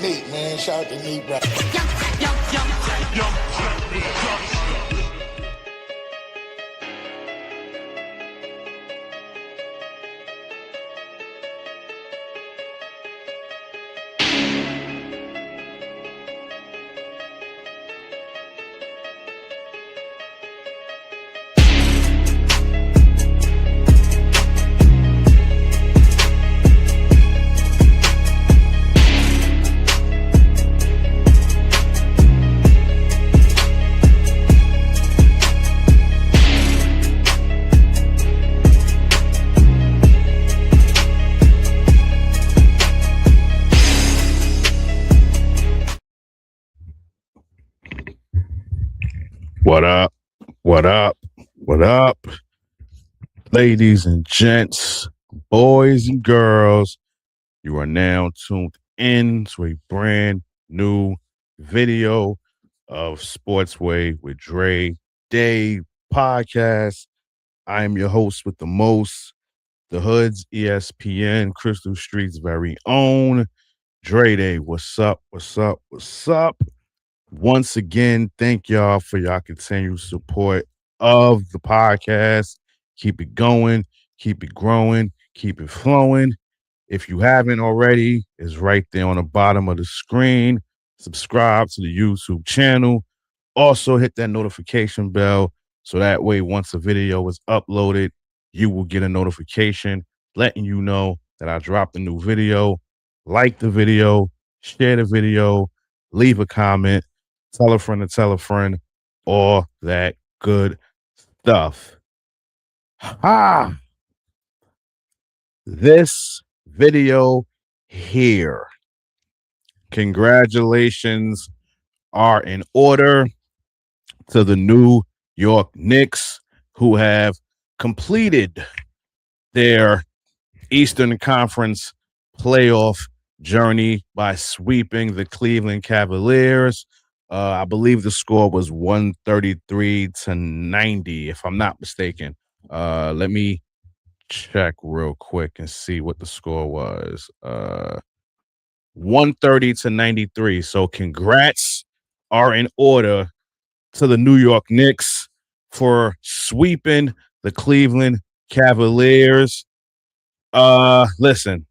Neat, man. Shout out to Neat, bro. What up? What up? What up? Ladies and gents, boys and girls, you are now tuned in to a brand new video of Sportsway with Dre Day podcast. I am your host with the most, the Hood's ESPN, Crystal Street's very own, Dre Day. What's up? What's up? What's up? Once again, thank y'all for y'all continued support of the podcast. Keep it going, keep it growing, keep it flowing. If you haven't already, it's right there on the bottom of the screen. Subscribe to the YouTube channel. Also hit that notification bell so that way once a video is uploaded, you will get a notification letting you know that I dropped a new video. Like the video, share the video, leave a comment. Tell a friend to tell a friend, all that good stuff. This video here, congratulations are in order to the New York Knicks, who have completed their Eastern Conference playoff journey by sweeping the Cleveland Cavaliers. I believe the score was 133-90, if I'm not mistaken. Let me check real quick and see what the score was. 130-93. So congrats are in order to the New York Knicks for sweeping the Cleveland Cavaliers. Listen,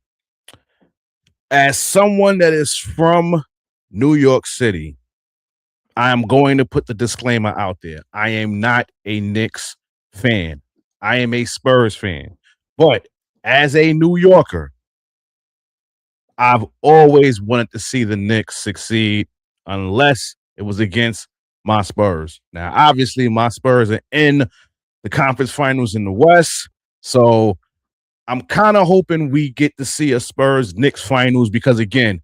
as someone that is from New York City, I am going to put the disclaimer out there. I am not a Knicks fan. I am a Spurs fan. But as a New Yorker, I've always wanted to see the Knicks succeed unless it was against my Spurs. Now, obviously, my Spurs are in the conference finals in the West. So I'm kind of hoping we get to see a Spurs-Knicks finals because, again,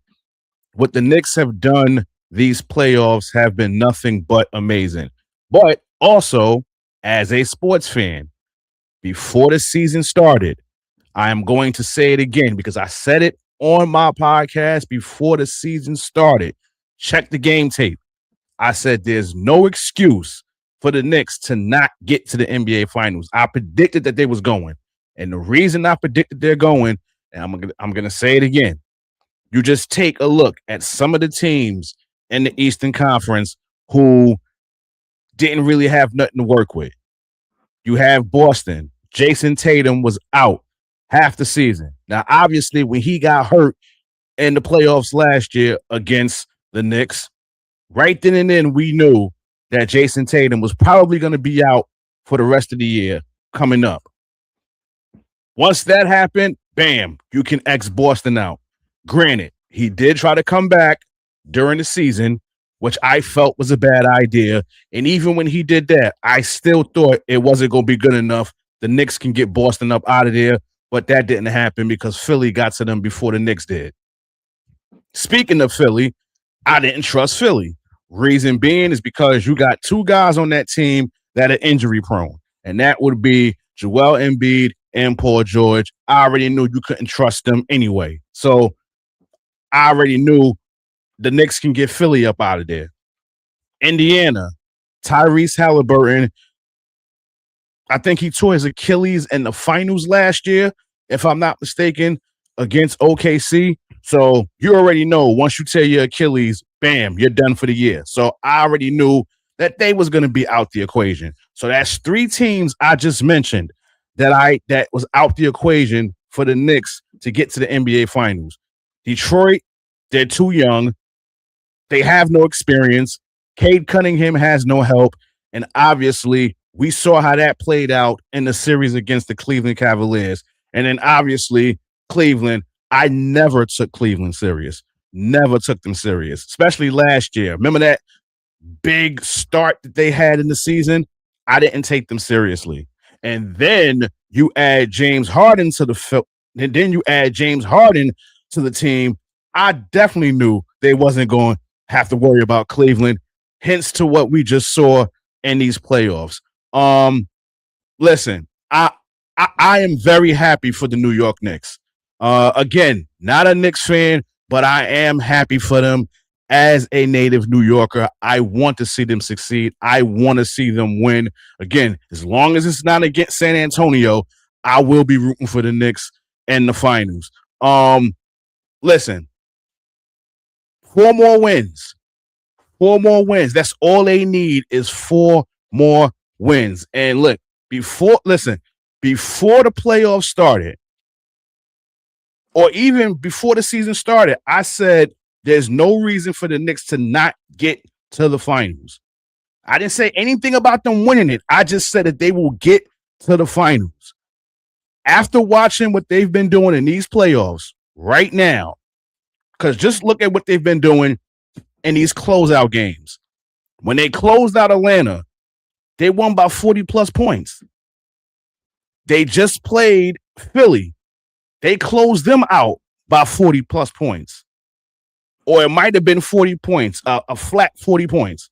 what the Knicks have done these playoffs have been nothing but amazing. But also, as a sports fan, before the season started, I am going to say it again because I said it on my podcast before the season started. Check the game tape. I said there's no excuse for the Knicks to not get to the NBA Finals. I predicted that they was going. And the reason I predicted they're going, and I'm gonna say it again, you just take a look at some of the teams in the Eastern Conference who didn't really have nothing to work with. You have Boston. Jason Tatum was out half the season. Now, obviously, when he got hurt in the playoffs last year against the Knicks, right then and then we knew that Jason Tatum was probably going to be out for the rest of the year coming up. Once that happened, bam, you can X Boston out. Granted, he did try to come back during the season, which I felt was a bad idea. And even when he did that, I still thought it wasn't going to be good enough. The Knicks can get Boston up out of there, but that didn't happen because Philly got to them before the Knicks did. Speaking of Philly, I didn't trust Philly. Reason being is because you got two guys on that team that are injury prone, and that would be Joel Embiid and Paul George. I already knew you couldn't trust them anyway. So I already knew the Knicks can get Philly up out of there. Indiana, Tyrese Halliburton, I think he tore his Achilles in the finals last year, if I'm not mistaken, against OKC. So you already know once you tear your Achilles, bam, you're done for the year. So I already knew that they was going to be out the equation. So that's 3 teams I just mentioned that was out the equation for the Knicks to get to the NBA Finals. Detroit, they're too young. They have no experience. Cade Cunningham has no help. And obviously, we saw how that played out in the series against the Cleveland Cavaliers. And then obviously, Cleveland, I never took Cleveland serious. Never took them serious, especially last year. Remember that big start that they had in the season? I didn't take them seriously. And then you add James Harden to the and then you add James Harden to the team. I definitely knew they wasn't going to have to worry about Cleveland. Hence to what we just saw in these playoffs. Listen, I am very happy for the New York Knicks. Again, not a Knicks fan, but I am happy for them as a native New Yorker. I want to see them succeed. I want to see them win. Again, as long as it's not against San Antonio, I will be rooting for the Knicks in the finals. Listen, 4 more wins. 4 more wins. That's all they need is 4 more wins. And look, before the playoffs started, or even before the season started, I said there's no reason for the Knicks to not get to the finals. I didn't say anything about them winning it. I just said that they will get to the finals. After watching what they've been doing in these playoffs right now, because just look at what they've been doing in these closeout games. When they closed out Atlanta, they won by 40-plus points. They just played Philly. They closed them out by 40-plus points. Or it might have been 40 points, a flat 40 points.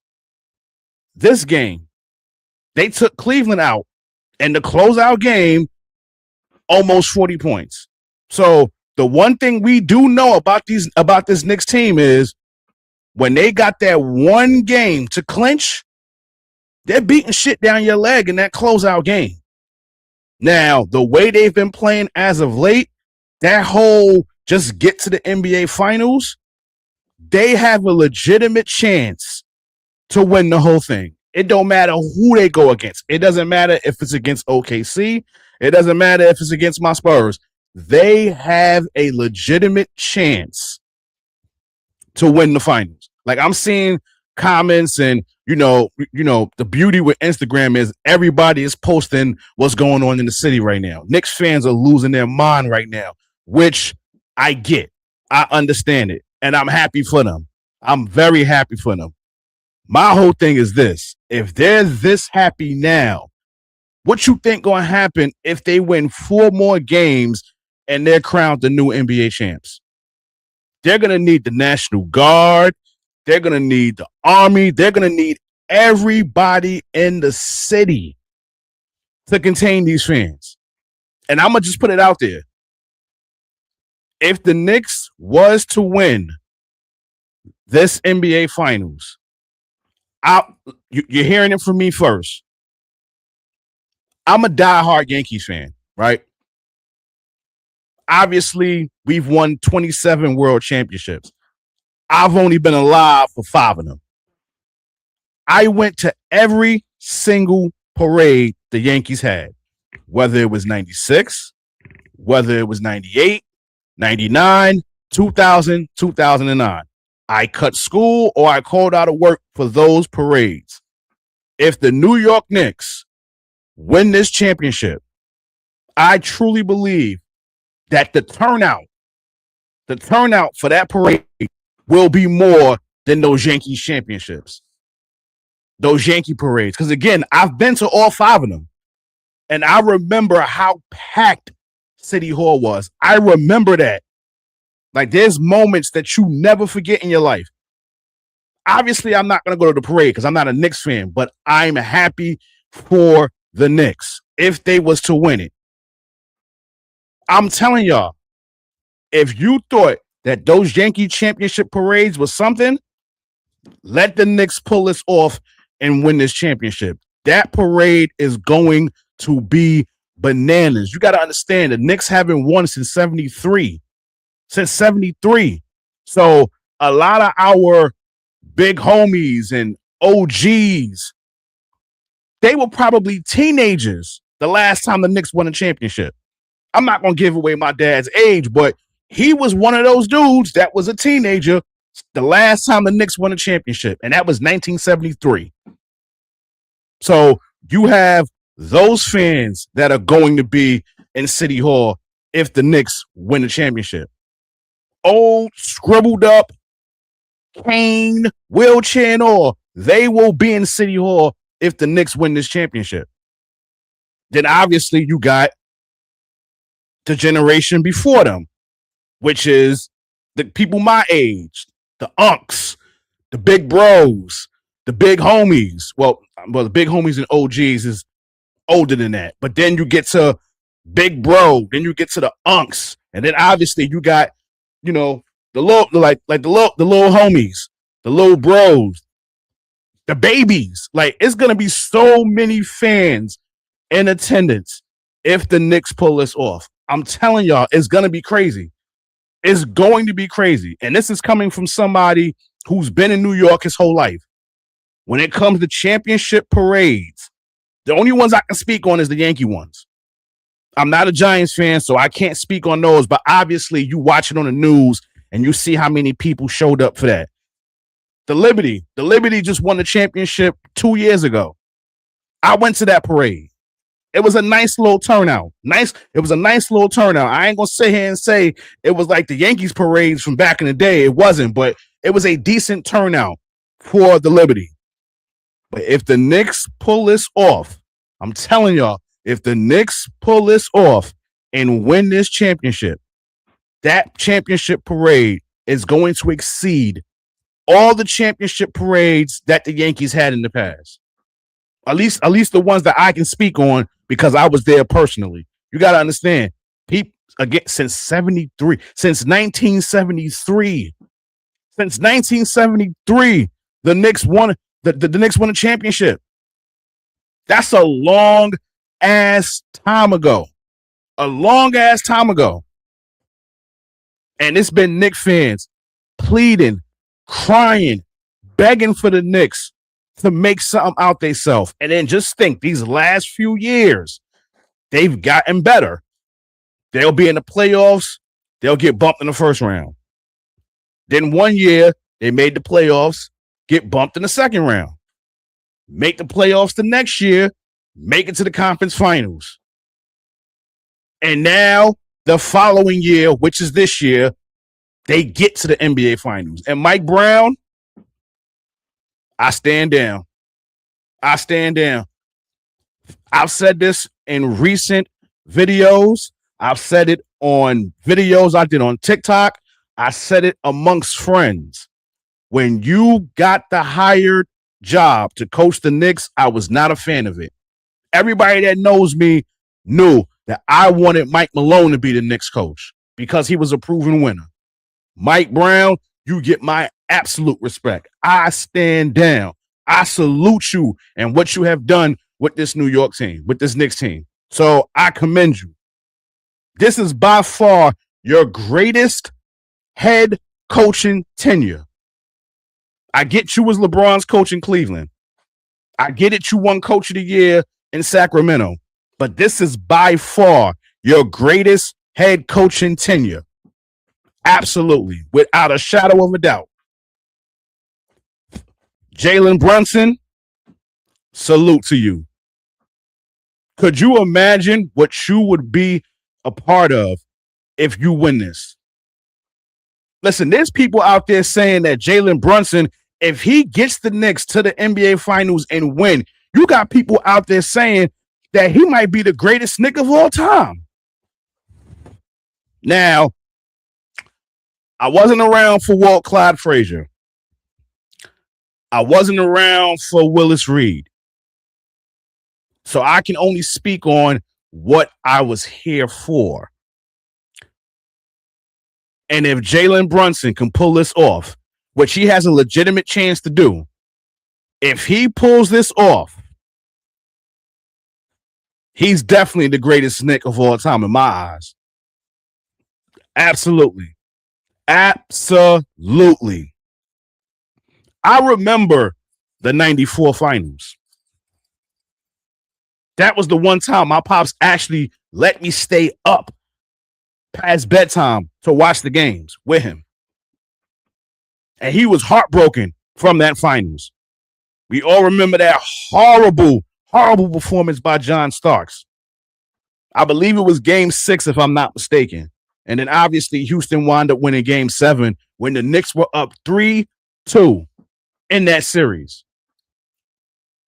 This game, they took Cleveland out in the closeout game, almost 40 points. So the one thing we do know about this Knicks team is when they got that one game to clinch, they're beating shit down your leg in that closeout game. Now, the way they've been playing as of late, that whole just get to the NBA Finals, they have a legitimate chance to win the whole thing. It don't matter who they go against. It doesn't matter if it's against OKC. It doesn't matter if it's against my Spurs. They have a legitimate chance to win the finals. Like I'm seeing comments and the beauty with Instagram is everybody is posting what's going on in the city right now. Knicks fans are losing their mind right now, which I get. I understand it. And I'm happy for them. I'm very happy for them. My whole thing is this. If they're this happy now, what you think going to happen if they win 4 more games and they're crowned the new NBA champs? They're going to need the National Guard. They're going to need the Army. They're going to need everybody in the city to contain these fans. And I'm going to just put it out there. If the Knicks was to win this NBA Finals, you're hearing it from me first. I'm a diehard Yankees fan, right? Obviously, we've won 27 world championships. I've only been alive for 5 of them. I went to every single parade the Yankees had, whether it was 96, whether it was 98, 99, 2000, 2009. I cut school or I called out of work for those parades. If the New York Knicks win this championship, I truly believe that the turnout for that parade will be more than those Yankees championships, those Yankee parades. Because again, I've been to all 5 of them, and I remember how packed City Hall was. I remember that. Like, there's moments that you never forget in your life. Obviously, I'm not going to go to the parade because I'm not a Knicks fan, but I'm happy for the Knicks if they was to win it. I'm telling y'all, if you thought that those Yankee championship parades was something, let the Knicks pull this off and win this championship. That parade is going to be bananas. You got to understand, the Knicks haven't won since 73. since 73. So a lot of our big homies and OGs, they were probably teenagers the last time the Knicks won a championship. I'm not going to give away my dad's age, but he was one of those dudes that was a teenager the last time the Knicks won a championship, and that was 1973. So you have those fans that are going to be in City Hall if the Knicks win the championship. Old, scribbled up, cane, wheelchair and all, they will be in City Hall if the Knicks win this championship. Then obviously you got the generation before them, which is the people my age, the unks, the big bros, the big homies. Well, the big homies and OGs is older than that. But then you get to big bro, then you get to the unks, and then obviously you got, you know, the little the little homies, the little bros, the babies. Like, it's gonna be so many fans in attendance if the Knicks pull this off. I'm telling y'all, it's gonna be crazy. It's going to be crazy. And this is coming from somebody who's been in New York his whole life. When it comes to championship parades, the only ones I can speak on is the Yankee ones. I'm not a Giants fan, so I can't speak on those, but obviously you watch it on the news and you see how many people showed up for that. The Liberty just won the championship 2 years ago. I went to that parade. It was a nice little turnout. It was a nice little turnout. I ain't gonna sit here and say it was like the Yankees parades from back in the day. It wasn't, but it was a decent turnout for the Liberty. But if the Knicks pull this off, I'm telling y'all, if the Knicks pull this off and win this championship, that championship parade is going to exceed all the championship parades that the Yankees had in the past. At least the ones that I can speak on, because I was there personally. You got to understand, people, again, since 1973, the Knicks won the Knicks won a championship. That's a long ass time ago. A long ass time ago. And it's been Knicks fans pleading, crying, begging for the Knicks to make something out themselves. And then just think, these last few years, they've gotten better. They'll be in the playoffs. They'll get bumped in the first round. Then 1 year, they made the playoffs, get bumped in the second round. Make the playoffs the next year, make it to the conference finals. And now, the following year, which is this year, they get to the NBA finals. And Mike Brown, I stand down. I stand down. I've said this in recent videos. I've said it on videos I did on TikTok. I said it amongst friends. When you got the hired job to coach the Knicks, I was not a fan of it. Everybody that knows me knew that I wanted Mike Malone to be the Knicks coach because he was a proven winner. Mike Brown, you get my absolute respect. I stand down. I salute you and what you have done with this New York team, with this Knicks team. So I commend you. This is by far your greatest head coaching tenure. I get you was LeBron's coach in Cleveland. I get it, you won Coach of the Year in Sacramento. But this is by far your greatest head coaching tenure. Absolutely, without a shadow of a doubt. Jalen Brunson, salute to you. Could you imagine what you would be a part of if you win this? Listen, there's people out there saying that Jalen Brunson, if he gets the Knicks to the NBA Finals and win, you got people out there saying that he might be the greatest Knick of all time. Now, I wasn't around for Walt Clyde Frazier. I wasn't around for Willis Reed. So I can only speak on what I was here for. And if Jalen Brunson can pull this off, which he has a legitimate chance to do, if he pulls this off, he's definitely the greatest Knick of all time in my eyes. Absolutely. Absolutely. I remember the 94 finals. That was the one time my pops actually let me stay up past bedtime to watch the games with him. And he was heartbroken from that finals. We all remember that horrible performance by John Starks. I believe it was game 6, if I'm not mistaken. And then obviously Houston wound up winning game 7 when the Knicks were up 3-2 in that series.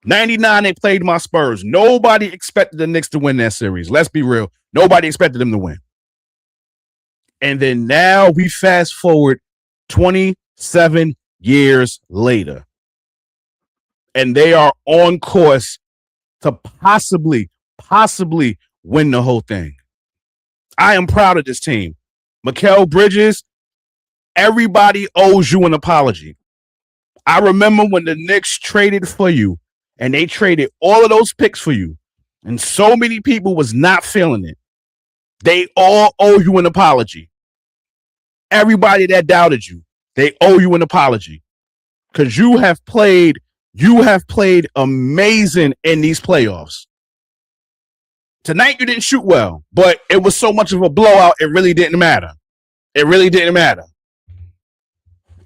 99, they played my Spurs. Nobody expected the Knicks to win that series. Let's be real. Nobody expected them to win. And then now we fast forward 27 years later. And they are on course to possibly win the whole thing. I am proud of this team. Mikal Bridges, everybody owes you an apology. I remember when the Knicks traded for you and they traded all of those picks for you, and so many people was not feeling it. They all owe you an apology. Everybody that doubted you, they owe you an apology because you have played amazing in these playoffs. Tonight you didn't shoot well, but it was so much of a blowout, it really didn't matter. It really didn't matter.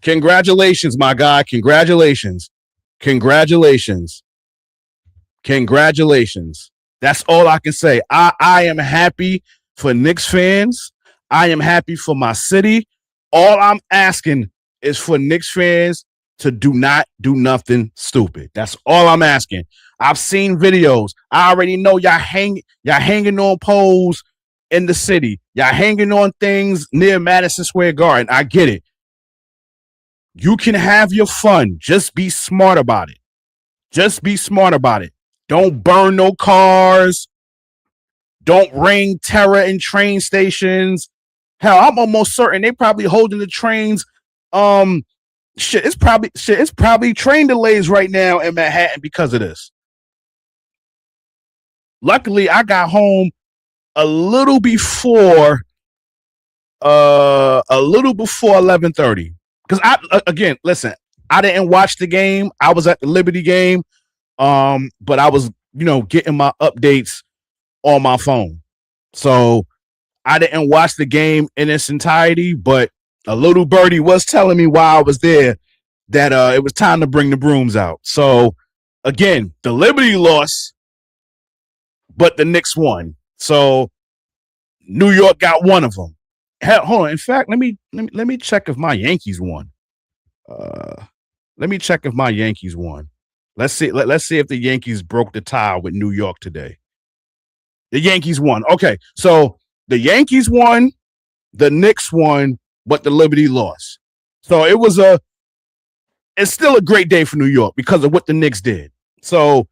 Congratulations, my guy. Congratulations. That's all I can say. I am happy for Knicks fans. I am happy for my city. All I'm asking is for Knicks fans to do not do nothing stupid. That's all I'm asking. I've seen videos. I already know y'all hanging on poles in the city. Y'all hanging on things near Madison Square Garden. I get it. You can have your fun. Just be smart about it. Don't burn no cars. Don't ring terror in train stations. Hell, I'm almost certain they probably holding the trains. It's probably train delays right now in Manhattan because of this. Luckily, I got home a little before 11:30. Because listen, I didn't watch the game. I was at the Liberty game. But I was, getting my updates on my phone. So I didn't watch the game in its entirety, but a little birdie was telling me while I was there that it was time to bring the brooms out. So again, the Liberty lost, but the Knicks won. So New York got one of them. Hell, hold on. In fact, let me check if my Yankees won. Let me check if my Yankees won. Let's see if the Yankees broke the tie with New York today. The Yankees won. Okay, so the Yankees won, the Knicks won, but the Liberty lost. So it's still a great day for New York because of what the Knicks did. So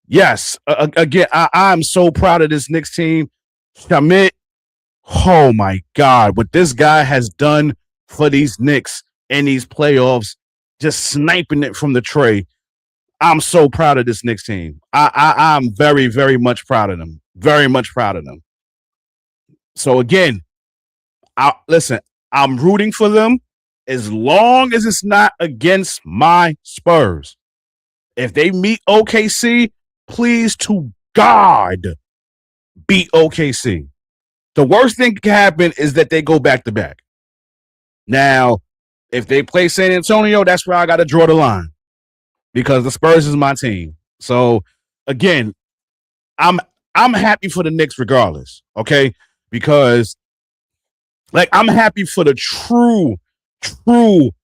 yes, again, I'm so proud of this Knicks team. Shamit, oh my God, what this guy has done for these Knicks in these playoffs, just sniping it from the tray. I'm so proud of this Knicks team. I'm very, very much proud of them. Very much proud of them. So again, I'm rooting for them as long as it's not against my Spurs. If they meet OKC, please to God beat OKC. The worst thing that can happen is that they go back to back. Now, if they play San Antonio, that's where I got to draw the line. Because the Spurs is my team. So again, I'm happy for the Knicks regardless, okay? Because I'm happy for the true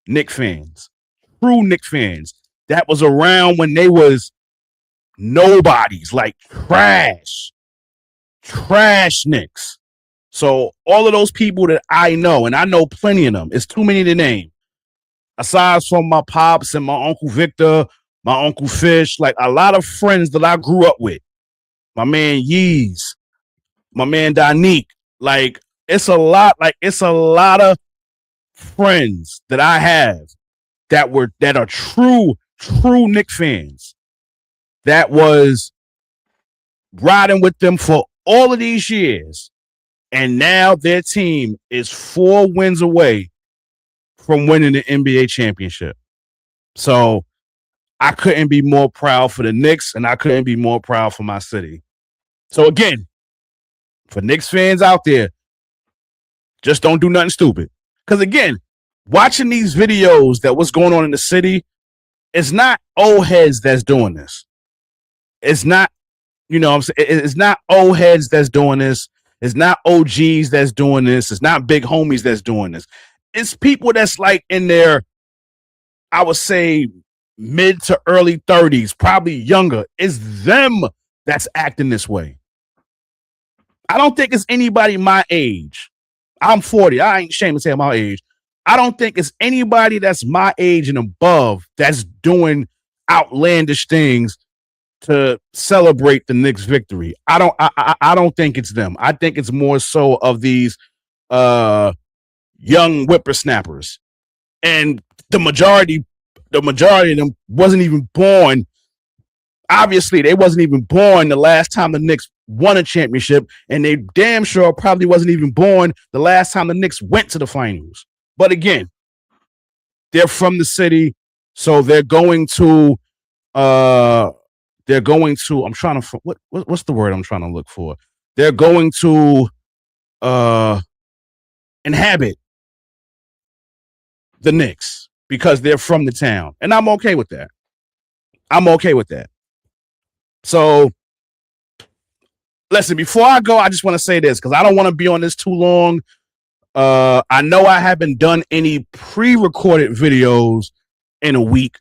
Knicks fans. True Knicks fans that was around when they was nobodies, like trash Knicks. So all of those people that I know, and I know plenty of them, it's too many to name. Aside from my pops and my Uncle Victor, my Uncle Fish, like a lot of friends that I grew up with. My man Yeez, my man Donique. Like it's a lot of friends that I have that are true Knicks fans. That was riding with them for all of these years. And now their team is 4 wins away from winning the NBA championship. So I couldn't be more proud for the Knicks, and I couldn't be more proud for my city. So again, for Knicks fans out there, just don't do nothing stupid. Because again, watching these videos that what's going on in the city, it's not old heads that's doing this. It's not, you know what I'm saying? It's not old heads that's doing this. It's not OGs that's doing this. It's not big homies that's doing this. It's people that's like in their, I would say, mid to early 30s, probably younger. It's them that's acting this way. I don't think it's anybody my age. I'm 40. I ain't ashamed to say I'm my age. I don't think it's anybody that's my age and above that's doing outlandish things to celebrate the Knicks' victory. I don't think it's them. I think it's more so of these young whippersnappers. And the majority of them wasn't even born. Obviously, they wasn't even born the last time the Knicks won a championship, and they damn sure probably wasn't even born the last time the Knicks went to the finals. But again, they're from the city, so they're going to I'm trying to what's the word I'm trying to look for? They're going to inhabit the Knicks because they're from the town. And I'm okay with that. So listen, before I go, I just want to say this because I don't want to be on this too long. I know I haven't done any pre-recorded videos in a week,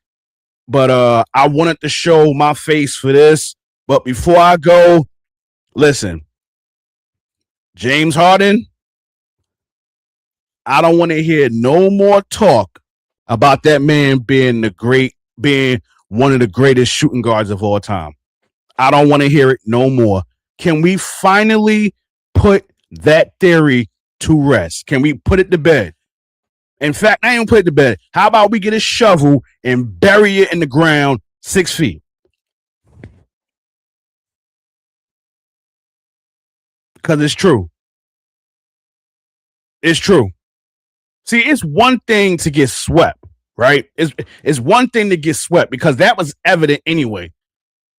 but I wanted to show my face for this. But before I go, listen, James Harden, I don't want to hear no more talk about that man being one of the greatest shooting guards of all time. I don't want to hear it no more. Can we finally put that theory to rest? Can we put it to bed? In fact, I ain't gonna put it to bed. How about we get a shovel and bury it in the ground 6 feet? Because it's true. It's true. See, it's one thing to get swept, right? It's one thing to get swept because that was evident anyway.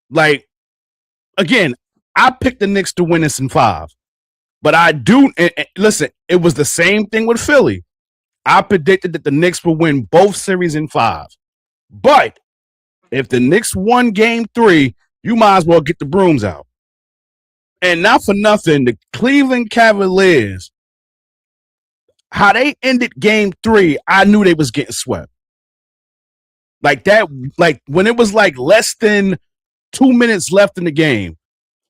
Like, again, I picked the Knicks to win this in 5. But I do, listen, it was the same thing with Philly. I predicted that the Knicks would win both series in 5. But if the Knicks won game 3, you might as well get the brooms out. And not for nothing, the Cleveland Cavaliers, how they ended game 3, I knew they was getting swept. Like that, like when it was like less than 2 minutes left in the game,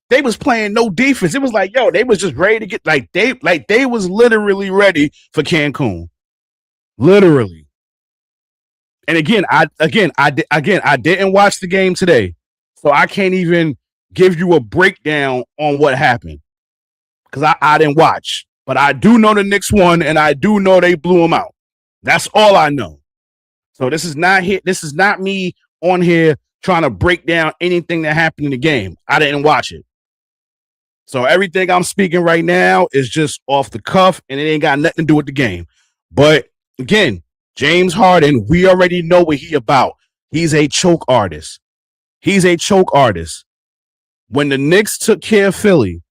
they was playing no defense. It was like, yo, they was just ready to get they was literally ready for Cancun. Literally. And again, I didn't watch the game today. So I can't even give you a breakdown on what happened. Because I didn't watch. But I do know the Knicks won, and I do know they blew them out. That's all I know. So this is not me on here trying to break down anything that happened in the game. I didn't watch it. So everything I'm speaking right now is just off the cuff, and it ain't got nothing to do with the game. But again, James Harden, we already know what he about. He's a choke artist. When the Knicks took care of Philly,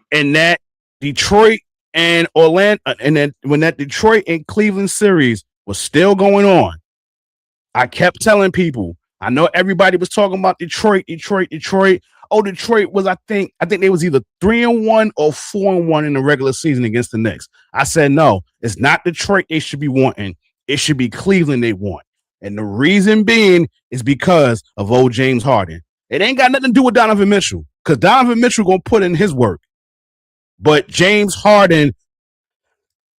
and that Detroit and Orlando, and then when that Detroit and Cleveland series was still going on, I kept telling people, I know everybody was talking about Detroit. Oh, Detroit was, I think they was either 3-1 or 4-1 in the regular season against the Knicks. I said, no, it's not Detroit they should be wanting. It should be Cleveland they want. And the reason being is because of old James Harden. It ain't got nothing to do with Donovan Mitchell, because Donovan Mitchell going to put in his work. But James Harden,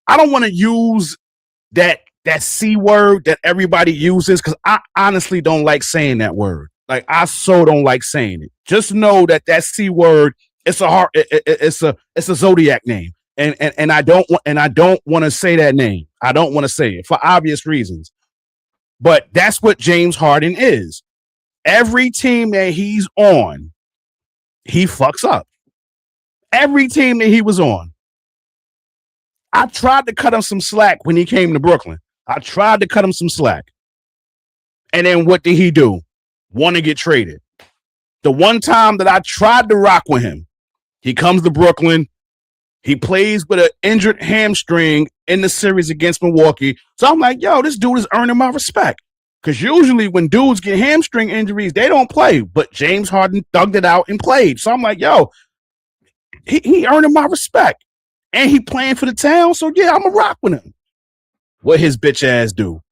I don't want to use that C word that everybody uses because I honestly don't like saying that word. Like, I so don't like saying it. Just know that C word, it's a zodiac name. And I don't want to say that name. I don't want to say it for obvious reasons. But that's what James Harden is. Every team that he's on, he fucks up. Every team that he was on. I tried to cut him some slack when he came to Brooklyn. I tried to cut him some slack. And then what did he do? Want to get traded. The one time that I tried to rock with him, he comes to Brooklyn. He plays with an injured hamstring in the series against Milwaukee. So I'm like, yo, this dude is earning my respect. Because usually when dudes get hamstring injuries, they don't play. But James Harden thugged it out and played. So I'm like, yo, he earning my respect. And he playing for the town. So yeah, I'm going to rock with him. What his bitch ass do?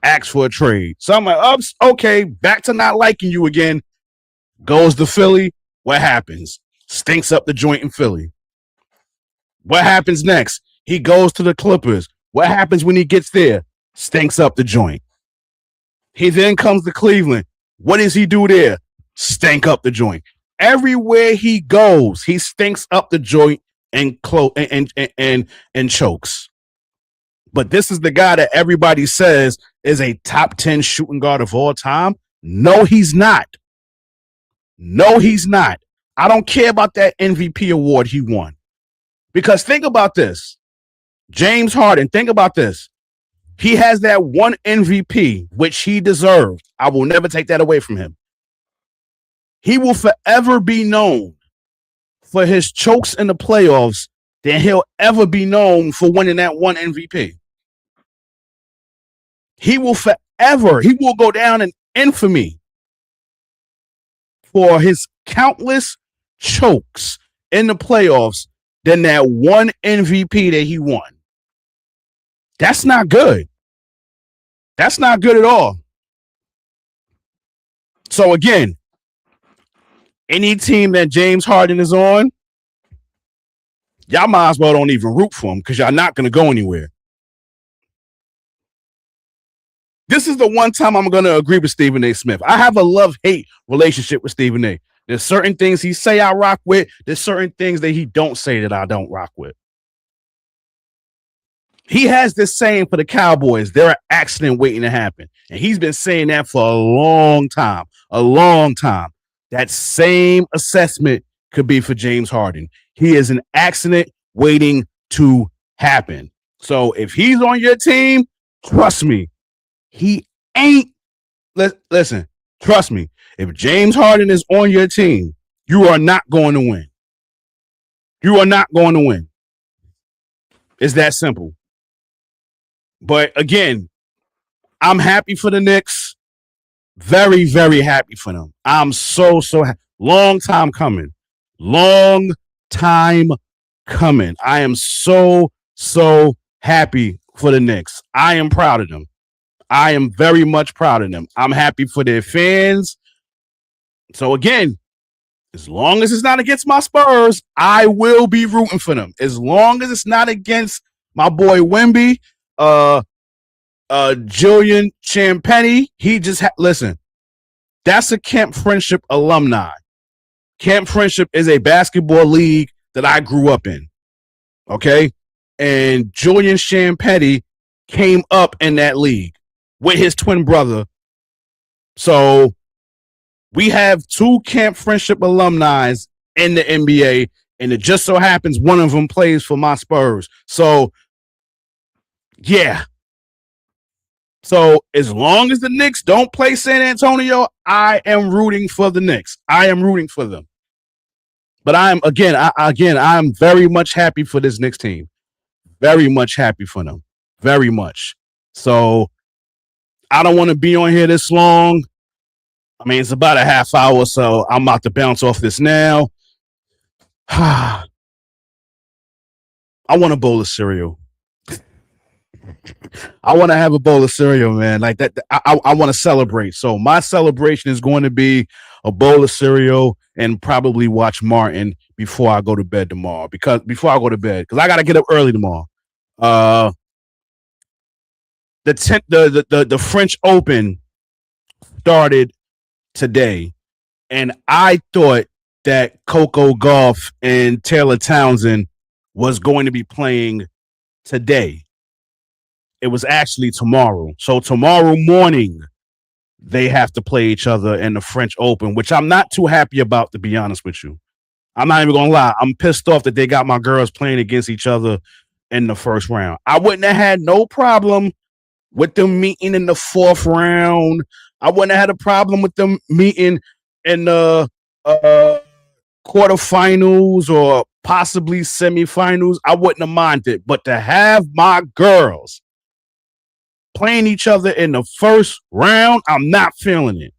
Ask for a trade. So I'm like, oops, okay, back to not liking you again. Goes to Philly. What happens? Stinks up the joint in Philly. What happens next? He goes to the Clippers. What happens when he gets there? Stinks up the joint. He then comes to Cleveland. What does he do there? Stink up the joint. Everywhere he goes, he stinks up the joint and chokes. But this is the guy that everybody says is a top 10 shooting guard of all time. No, he's not. No, he's not. I don't care about that MVP award he won. Because think about this. James Harden, think about this. He has that one MVP, which he deserved. I will never take that away from him. He will forever be known for his chokes in the playoffs than he'll ever be known for winning that one MVP. He will go down in infamy for his countless chokes in the playoffs than that one MVP that he won. That's not good. That's not good at all. So again, any team that James Harden is on, y'all might as well don't even root for him because y'all not going to go anywhere. This is the one time I'm going to agree with Stephen A. Smith. I have a love-hate relationship with Stephen A. There's certain things he say I rock with. There's certain things that he don't say that I don't rock with. He has this saying for the Cowboys, they're an accident waiting to happen. And he's been saying that for a long time. That same assessment could be for James Harden. He is an accident waiting to happen. So if he's on your team, trust me, he ain't. Listen, trust me. If James Harden is on your team, you are not going to win. You are not going to win. It's that simple. But again, I'm happy for the Knicks. Very, very happy for them. I'm so happy. Long time coming. I am so happy for the Knicks. I am proud of them. I am very much proud of them. I'm happy for their fans. So again, as long as it's not against my Spurs, I will be rooting for them. As long as it's not against my boy Wemby, Julian Champagnie, listen, that's a Camp Friendship alumni. Camp Friendship is a basketball league that I grew up in. Okay? And Julian Champagnie came up in that league with his twin brother. So we have two Camp Friendship alumni in the NBA, and it just so happens one of them plays for my Spurs. So, yeah. So as long as the Knicks don't play San Antonio, I am rooting for the Knicks. I am rooting for them. But I'm very much happy for this Knicks team. Very much happy for them. Very much. So I don't want to be on here this long. I mean, it's about a half hour, so I'm about to bounce off this now. I want a bowl of cereal. I want to have a bowl of cereal, man. Like that, I want to celebrate. So my celebration is going to be a bowl of cereal and probably watch Martin before I go to bed tomorrow. Because I got to get up early tomorrow. The French Open started today, and I thought that Coco Gauff and Taylor Townsend was going to be playing today. It was actually tomorrow. So tomorrow morning, they have to play each other in the French Open, which I'm not too happy about, to be honest with you. I'm not even going to lie. I'm pissed off that they got my girls playing against each other in the first round. I wouldn't have had no problem with them meeting in the 4th round. I wouldn't have had a problem with them meeting in the quarterfinals or possibly semifinals. I wouldn't have minded. But to have my girls playing each other in the 1st round, I'm not feeling it.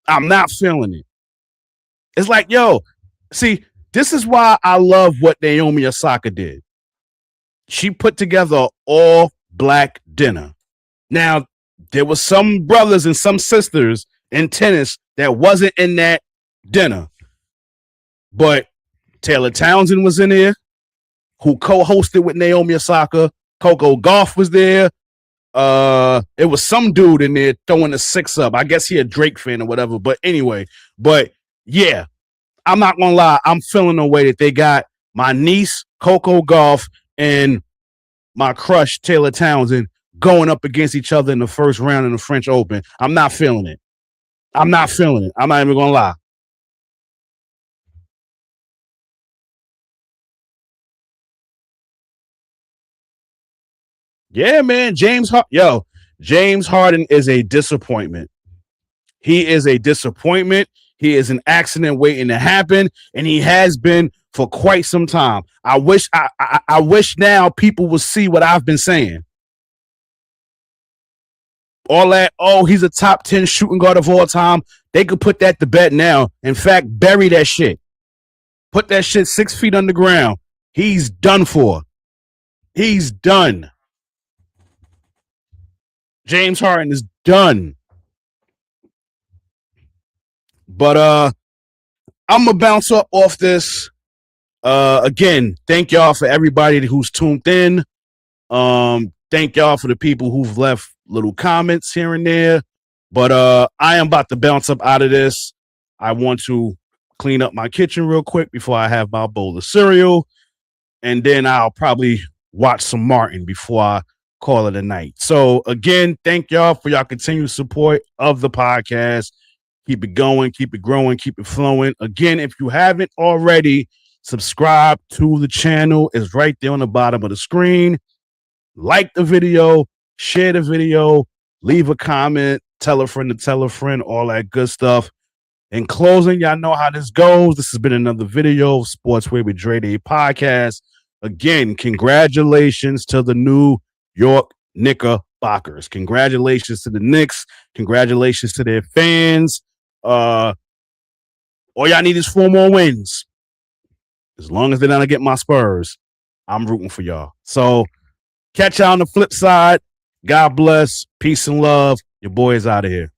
I'm not feeling it. It's like, yo, see, this is why I love what Naomi Osaka did. She put together an all-black dinner. Now, there were some brothers and some sisters in tennis that wasn't in that dinner. But Taylor Townsend was in there, who co-hosted with Naomi Osaka. Coco Gauff was there. It was some dude in there throwing a 6 up. I guess he a Drake fan or whatever. But anyway, yeah, I'm not gonna lie. I'm feeling the way that they got my niece, Coco Gauff, and my crush, Taylor Townsend, going up against each other in the 1st round in the French Open. I'm not feeling it. I'm not feeling it. I'm not even gonna lie. Yeah, man. James Harden is a disappointment. He is a disappointment. He is an accident waiting to happen, and he has been for quite some time. I wish now people will see what I've been saying. All that, he's a top 10 shooting guard of all time. They could put that to bed now. In fact, bury that shit. Put that shit 6 feet underground. He's done for. He's done. James Harden is done. But I'm gonna bounce up off this. Again, thank y'all for everybody who's tuned in. Thank y'all for the people who've left little comments here and there. But I am about to bounce up out of this. I want to clean up my kitchen real quick before I have my bowl of cereal. And then I'll probably watch some Martin before I call it a night. So again, thank y'all for y'all continued support of the podcast. Keep it going, keep it growing, keep it flowing. Again, if you haven't already, subscribe to the channel. It's right there on the bottom of the screen. Like the video, share the video, leave a comment, tell a friend to tell a friend, all that good stuff. In closing, y'all know how this goes. This has been another video of Sportsway with Dre Day podcast. Again, congratulations to the New York Knickerbockers. Congratulations to the Knicks. Congratulations to their fans. All y'all need is 4 more wins. As long as they're not gonna get my Spurs, I'm rooting for y'all. So catch y'all on the flip side. God bless. Peace and love. Your boy is out of here.